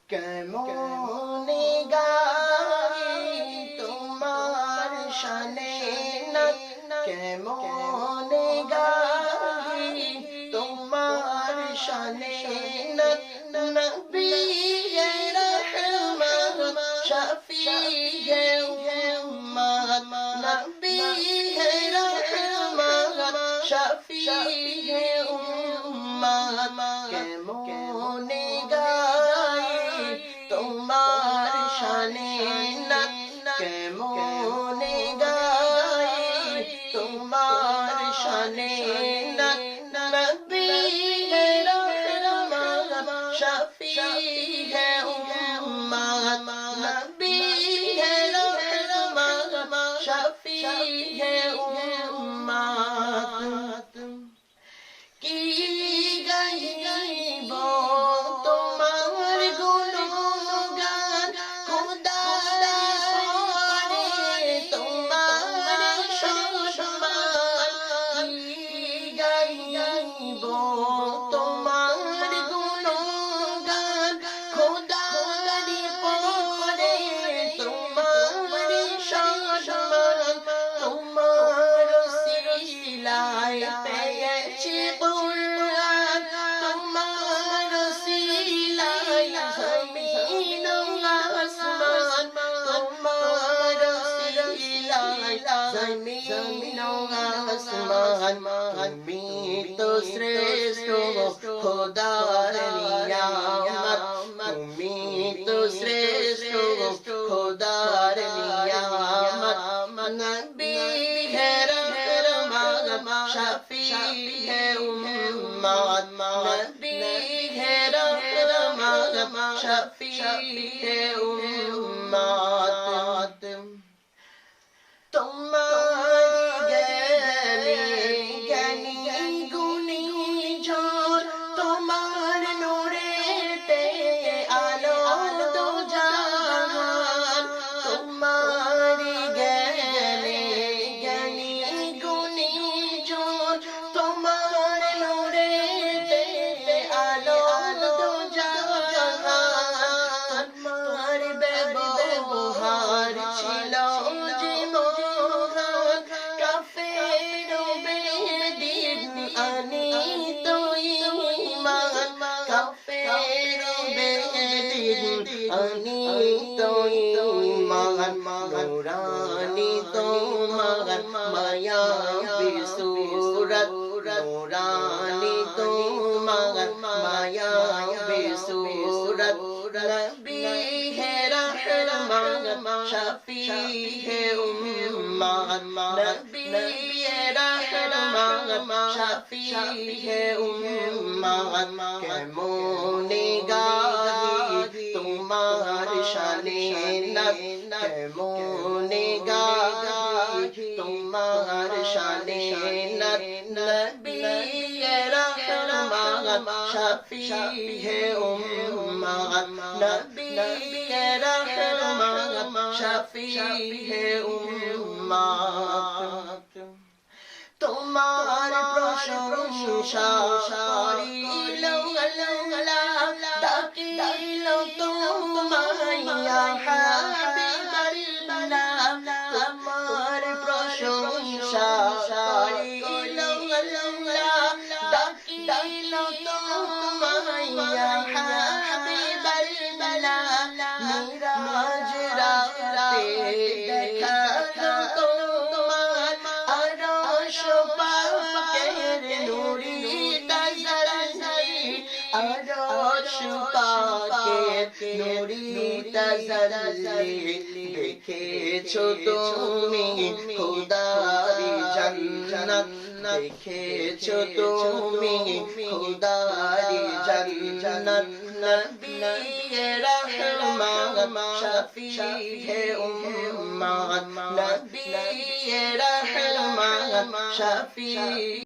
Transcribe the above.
কেমনে গাই তোমার শানে নাত, কেমনে গাই তোমার শানে নাত। নবী রহমত শফিয়ে উম্মত, নবী রহমত শফিয়ে উম্মত। কেমনে গাই তোমার শানে নাত, কেমনে গাই তোমার শানে নাত। নবী রহমত শফিয়ে উম্মত, নবী রহমত শফিয়ে উম্মত। কি গাইব তোমার গুণগান, খোদার পরে তোমার সম্মান। কি গাইব তোমার গুণগান, খোদার পরে তোমার সম্মান। তোমার সিলায় পেয়েছি কুরআন, তোমার সিলায় জমিন আসমান। তোমার সিলায় জমিন আসমান। তুমি তো শ্রেষ্ঠ খোদার নিয়ামত, তুমি তো শ্রেষ্ঠ খোদার নিয়ামত। নবী রহমত শফিয়ে উম্মত, নবী রহমত শফিয়ে উম্মত। তোমার জ্ঞানী গুণী ঝড়, তোমার নূরেতে আলো দো জাহান। তোমার জ্ঞানী গুণী ঝড়, তোমার নূরেতে আলো দো জাহান। তোমার ব্যবহার ছিল যে মহান, কাফের বেদিন আনিত ঈমান। কাফের বেদিন আনিত ঈমান। নূরানি তোমার মায়াবী সূরত, নূরানি তোমার মায়াবী সূরত। নবী রহমত শফিয়ে উম্মত, নবী রহমত শফিয়ে উম্মত। কেমনে গাই তোমার শানে নাত, কেমনে গাই তোমার শানে নাত। নবী রহমত শফিয়ে উম্মত, নবী রহমত শফিয়ে উম্মত। তোমার প্রশংসা করিল আল্লাহ, ডাকিল তোমায় ইয়া হাবিবাল্লাহ। তোমার প্রশংসা করিল আল্লাহ, ডাকিল তোমায় ইয়া হাবিবাল্লাহ। মিরাজ রাতে দেখা তোমার আরশ পাকের নূরি তাজাল্লি, আরশ পাকের নূরি তাজাল্লি। দেখেছো তুমি খোদারি জান্নাত, দেখেছো তুমি খোদারি জান্নাত। নবী রহমত শফিয়ে উম্মত, নবী রহমত শফিয়ে